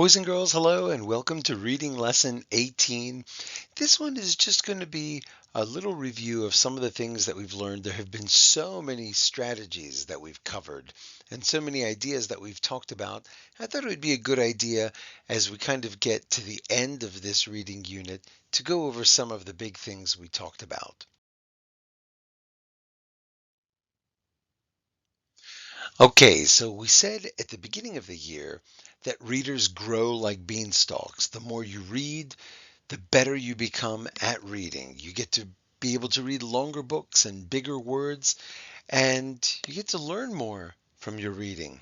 Boys and girls, hello and welcome to Reading Lesson 18. This one is just going to be a little review of some of the things that we've learned. There have been so many strategies that we've covered and so many ideas that we've talked about. I thought it would be a good idea as we kind of get to the end of this reading unit to go over some of the big things we talked about. Okay, so we said at the beginning of the year that readers grow like beanstalks. The more you read, the better you become at reading. You get to be able to read longer books and bigger words, and you get to learn more from your reading.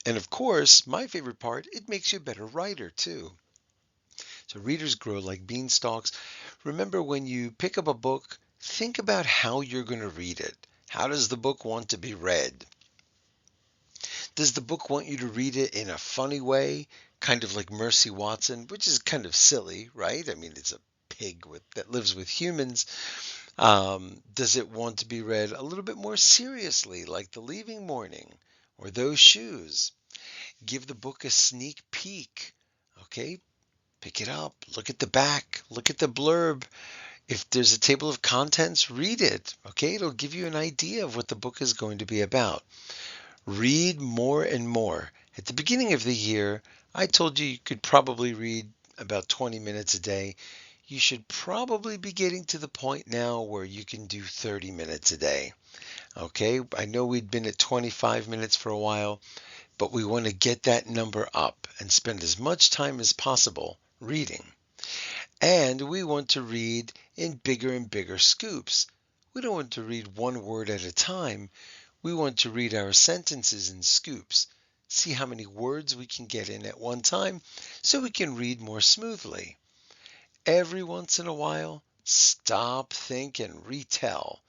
And of course, my favorite part, it makes you a better writer too. So readers grow like beanstalks. Remember, when you pick up a book, think about how you're going to read it. How does the book want to be read? Does the book want you to read it in a funny way, kind of like Mercy Watson, which is kind of silly, right? I mean, it's a pig that lives with humans. Does it want to be read a little bit more seriously, like The Leaving Morning or Those Shoes? Give the book a sneak peek. Okay, pick it up, look at the back, look at the blurb. If there's a table of contents, read it. Okay, it'll give you an idea of what the book is going to be about. Read more and more. At the beginning of the year, I told you you could probably read about 20 minutes a day. You should probably be getting to the point now where you can do 30 minutes a day. Okay, I know we'd been at 25 minutes for a while, but we want to get that number up and spend as much time as possible reading. And we want to read in bigger and bigger scoops. We don't want to read one word at a time. We want to read our sentences in scoops, see how many words we can get in at one time so we can read more smoothly. Every once in a while, stop, think, and retell.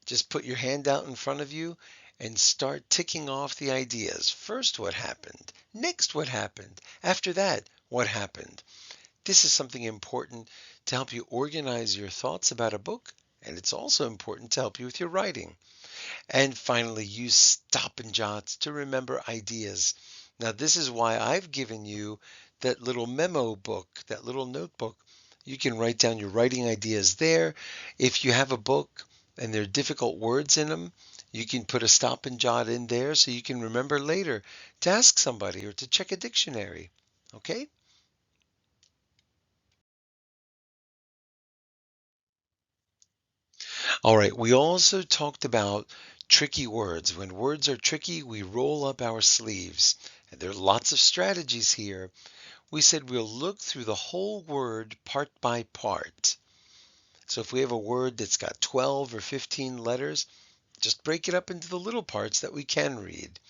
Just put your hand out in front of you and start ticking off the ideas. First, what happened? Next, what happened? After that, what happened? This is something important to help you organize your thoughts about a book, and it's also important to help you with your writing. And finally, use stop and jots to remember ideas. Now, this is why I've given you that little memo book, that little notebook. You can write down your writing ideas there. If you have a book and there are difficult words in them, you can put a stop and jot in there so you can remember later to ask somebody or to check a dictionary. Okay? All right. We also talked about tricky words. When words are tricky, we roll up our sleeves. And there are lots of strategies here. We said we'll look through the whole word part by part. So if we have a word that's got 12 or 15 letters, just break it up into the little parts that we can read.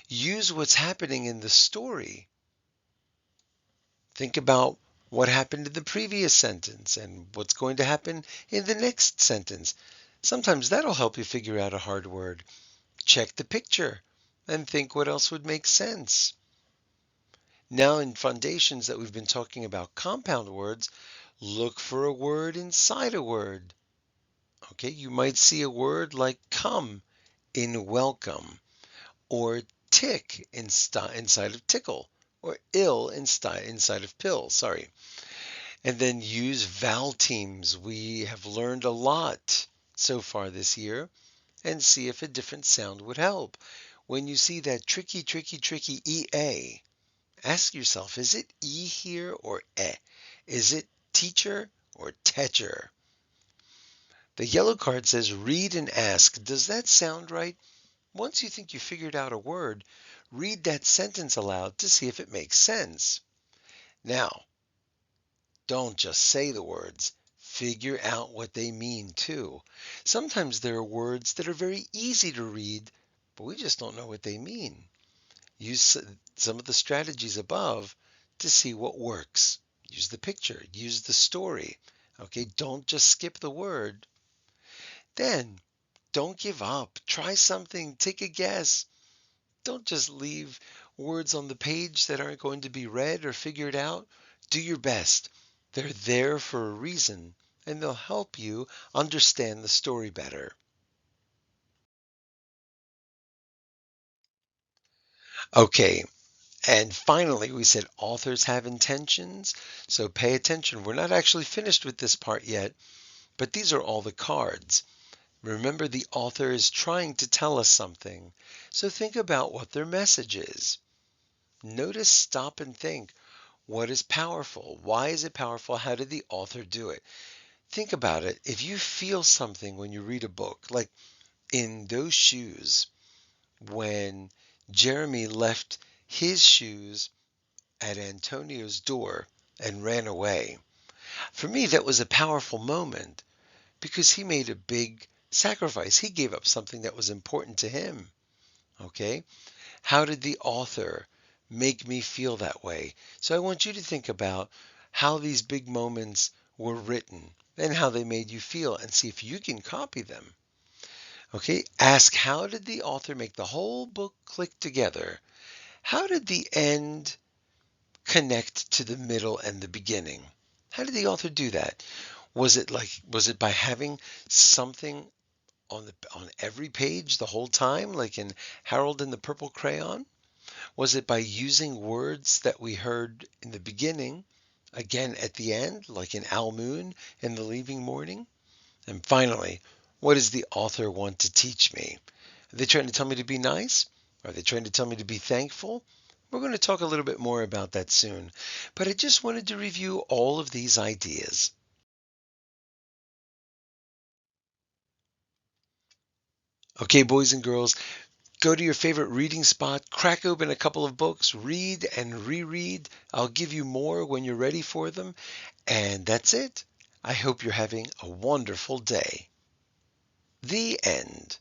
Use what's happening in the story. Think about what happened in the previous sentence and what's going to happen in the next sentence. Sometimes that'll help you figure out a hard word. Check the picture and think what else would make sense. Now, in foundations that we've been talking about compound words, look for a word inside a word. Okay, you might see a word like come in welcome, or tick inside of tickle, or ill inside of pill. Sorry. And then use vowel teams. We have learned a lot so far this year, and see if a different sound would help. When you see that tricky EA, ask yourself, is it E here or E? Is it teacher or teacher? The yellow card says read and ask. Does that sound right? Once you think you figured out a word, read that sentence aloud to see if it makes sense. Now, don't just say the words. Figure out what they mean too. Sometimes there are words that are very easy to read, but we just don't know what they mean. Use some of the strategies above to see what works. Use the picture, use the story. Okay, don't just skip the word. Then don't give up. Try something, take a guess. Don't just leave words on the page that aren't going to be read or figured out. Do your best. They're there for a reason, and they'll help you understand the story better. Okay, And finally, we said authors have intentions. So pay attention. We're not actually finished with this part yet, but these are all the cards. Remember, the author is trying to tell us something. So think about what their message is. Notice, stop, and think. What is powerful? Why is it powerful? How did the author do it? Think about it. If you feel something when you read a book, like in those shoes, when Jeremy left his shoes at Antonio's door and ran away, for me, that was a powerful moment because he made a big sacrifice. He gave up something that was important to him. Okay? How did the author make me feel that way? So I want you to think about how these big moments were written and how they made you feel and see if you can copy them. Okay? Ask, how did the author make the whole book click together? How did the end connect to the middle and the beginning? How did the author do that? Was it by having something on every page the whole time, like in Harold and the Purple Crayon? Was it by using words that we heard in the beginning, again at the end, like in Al Moon in The Leaving Morning? And finally, what does the author want to teach me? Are they trying to tell me to be nice? Are they trying to tell me to be thankful? We're going to talk a little bit more about that soon. But I just wanted to review all of these ideas. Okay, boys and girls, go to your favorite reading spot, crack open a couple of books, read and reread. I'll give you more when you're ready for them. And that's it. I hope you're having a wonderful day. The end.